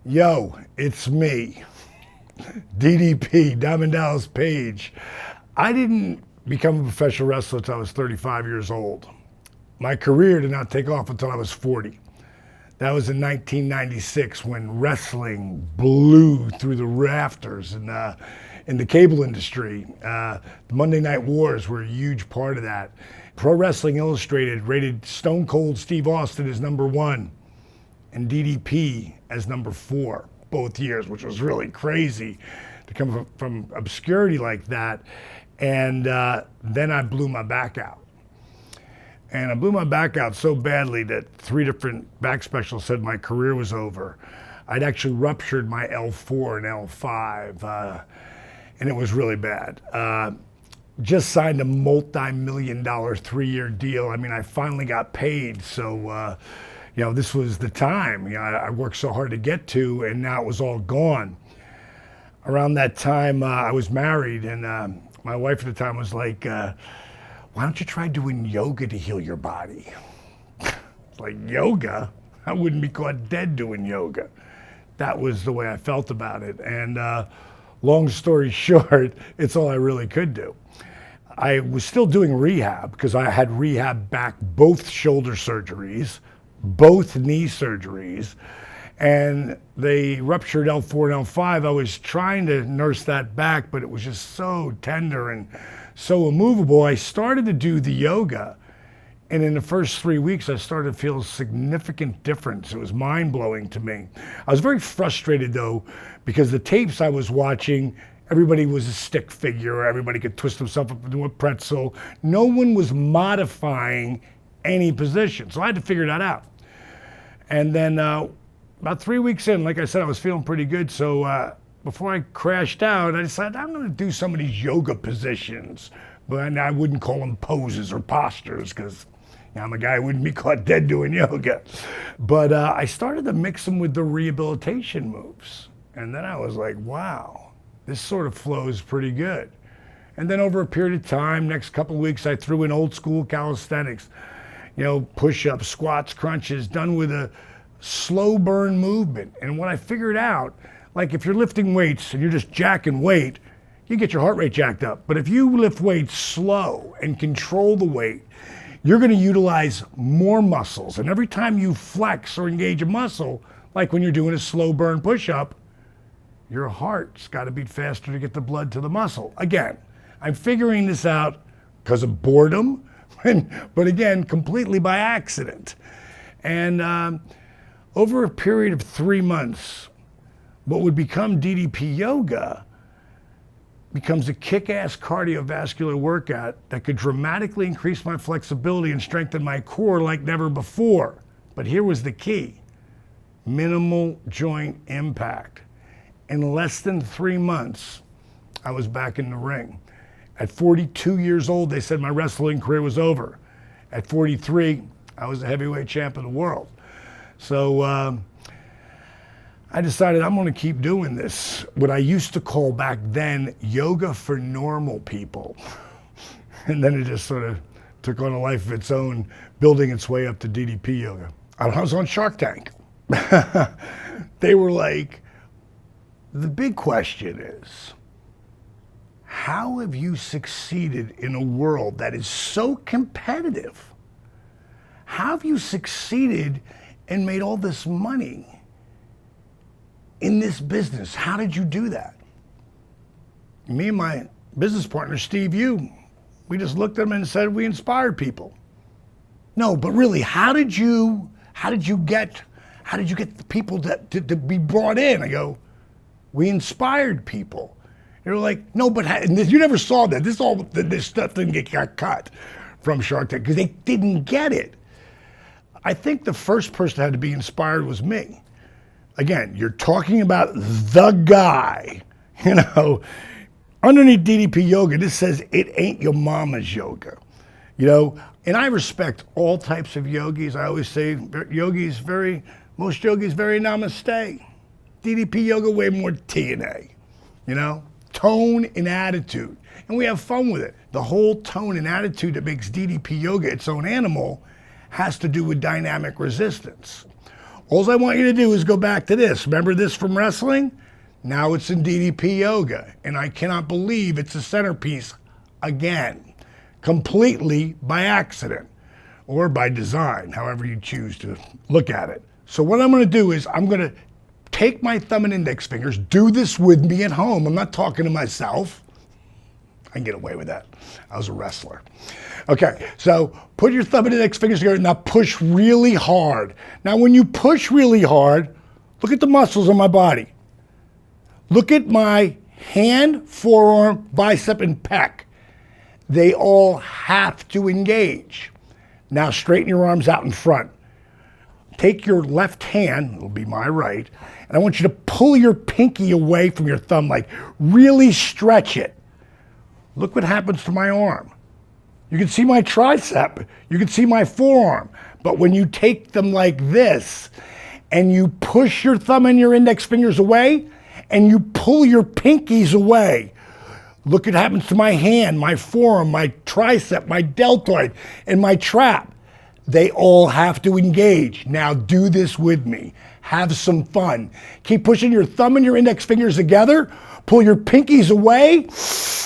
Yo, it's me, DDP, Diamond Dallas Page. I didn't become a professional wrestler until I was 35 years old. My career did not take off until I was 40. That was in 1996 when wrestling blew through the rafters in the cable industry. The Monday Night Wars were a huge part of that. Pro Wrestling Illustrated rated Stone Cold Steve Austin as #1 and DDP as #4 both years, which was really crazy to come from obscurity like that. And then I blew my back out. And I blew my back out so badly that 3 different back specialists said my career was over. I'd actually ruptured my L4 and L5, and it was really bad. Just signed a multi-million-dollar 3-year deal. I mean, I finally got paid, so this was the time. I worked so hard to get to, and now it was all gone. Around that time, I was married, and my wife at the time was like, why don't you try doing yoga to heal your body? Like, yoga? I wouldn't be caught dead doing yoga. That was the way I felt about it. And long story short, it's all I really could do. I was still doing rehab because I had rehab back both shoulder surgeries, both knee surgeries, and they ruptured L4 and L5. I was trying to nurse that back, but it was just so tender and so immovable. I started to do the yoga, and in the first 3 weeks, I started to feel a significant difference. It was mind-blowing to me. I was very frustrated, though, because the tapes I was watching, everybody was a stick figure. Everybody could twist himself up into a pretzel. No one was modifying any position, so I had to figure that out. And then about 3 weeks in, like I said, I was feeling pretty good, so before I crashed out, I decided I'm going to do some of these yoga positions, but I wouldn't call them poses or postures because I'm a guy who wouldn't be caught dead doing yoga. But I started to mix them with the rehabilitation moves. And then I was like, wow, this sort of flows pretty good. And then over a period of time, next couple of weeks, I threw in old school calisthenics, push-ups, squats, crunches, done with a slow burn movement. And what I figured out, like if you're lifting weights and you're just jacking weight, you get your heart rate jacked up. But if you lift weights slow and control the weight, you're going to utilize more muscles. And every time you flex or engage a muscle, like when you're doing a slow burn push-up, your heart's got to beat faster to get the blood to the muscle. Again, I'm figuring this out because of boredom, but again, completely by accident. And over a period of 3 months, what would become DDP Yoga becomes a kick-ass cardiovascular workout that could dramatically increase my flexibility and strengthen my core like never before. But here was the key: minimal joint impact. In less than 3 months, I was back in the ring. At 42 years old, they said my wrestling career was over. At 43, I was the heavyweight champ of the world. So I decided I'm going to keep doing this, what I used to call back then yoga for normal people. And then it just sort of took on a life of its own, building its way up to DDP Yoga. I was on Shark Tank. They were like, the big question is, how have you succeeded in a world that is so competitive? How have you succeeded and made all this money in this business? How did you do that? Me and my business partner, Steve Yu, we just looked at him and said, we inspired people. No, but really, how did you get the people to be brought in? I go, we inspired people. They were like, no, but you never saw that. This stuff didn't get cut from Shark Tank because they didn't get it. I think the first person that had to be inspired was me. Again, you're talking about the guy, underneath DDP Yoga, this says it ain't your mama's yoga, and I respect all types of yogis. I always say most yogis very namaste. DDP Yoga, way more TNA, tone and attitude. And we have fun with it. The whole tone and attitude that makes DDP Yoga its own animal has to do with dynamic resistance. All I want you to do is go back to this. Remember this from wrestling? Now it's in DDP Yoga, and I cannot believe it's a centerpiece again, completely by accident or by design, however you choose to look at it. So what I'm going to do is I'm going to take my thumb and index fingers, do this with me at home. I'm not talking to myself. I can get away with that. I was a wrestler. Okay, so put your thumb and index fingers together. Now push really hard. Now when you push really hard, look at the muscles on my body. Look at my hand, forearm, bicep, and pec. They all have to engage. Now straighten your arms out in front. Take your left hand, it'll be my right, and I want you to pull your pinky away from your thumb, like really stretch it. Look what happens to my arm. You can see my tricep, you can see my forearm, but when you take them like this and you push your thumb and your index fingers away and you pull your pinkies away, look what happens to my hand, my forearm, my tricep, my deltoid, and my trap. They all have to engage. Now do this with me. Have some fun. Keep pushing your thumb and your index fingers together. Pull your pinkies away.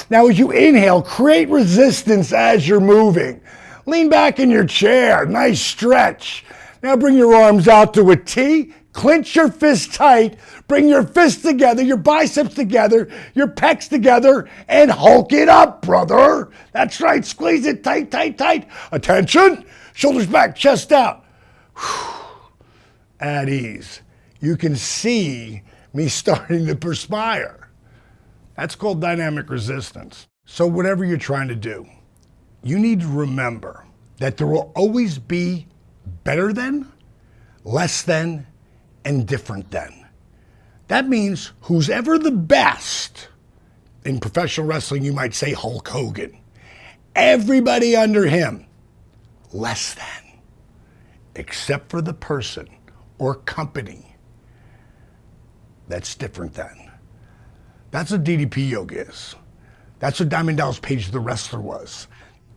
Now as you inhale, create resistance as you're moving. Lean back in your chair. Nice stretch. Now bring your arms out to a T. Clench your fists tight. Bring your fists together, your biceps together, your pecs together, and hulk it up, brother. That's right. Squeeze it tight, tight, tight. Attention. Shoulders back, chest out. At ease. You can see me starting to perspire. That's called dynamic resistance. So whatever you're trying to do, you need to remember that there will always be better than, less than, and different than. That means who's ever the best. In professional wrestling, you might say Hulk Hogan. Everybody under him, less than, except for the person or company that's different than. That's what DDP Yoga is. That's what Diamond Dallas Page the wrestler was.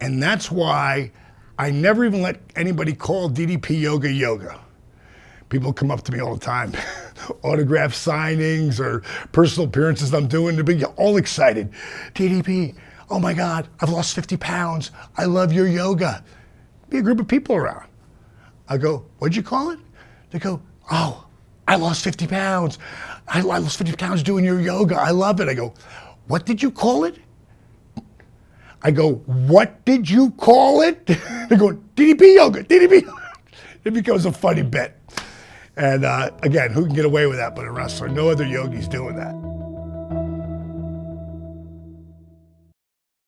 And that's why I never even let anybody call DDP Yoga yoga. People come up to me all the time, autograph signings or personal appearances I'm doing, they'll be all excited. DDP, oh my God, I've lost 50 pounds. I love your yoga. Be a group of people around. I go, what'd you call it? They go, oh, I lost 50 pounds. I lost 50 pounds doing your yoga. I love it. I go, what did you call it? I go, what did you call it? They go, DDP Yoga, DDP. It becomes a funny bit. And again, who can get away with that but a wrestler? No other yogi's doing that.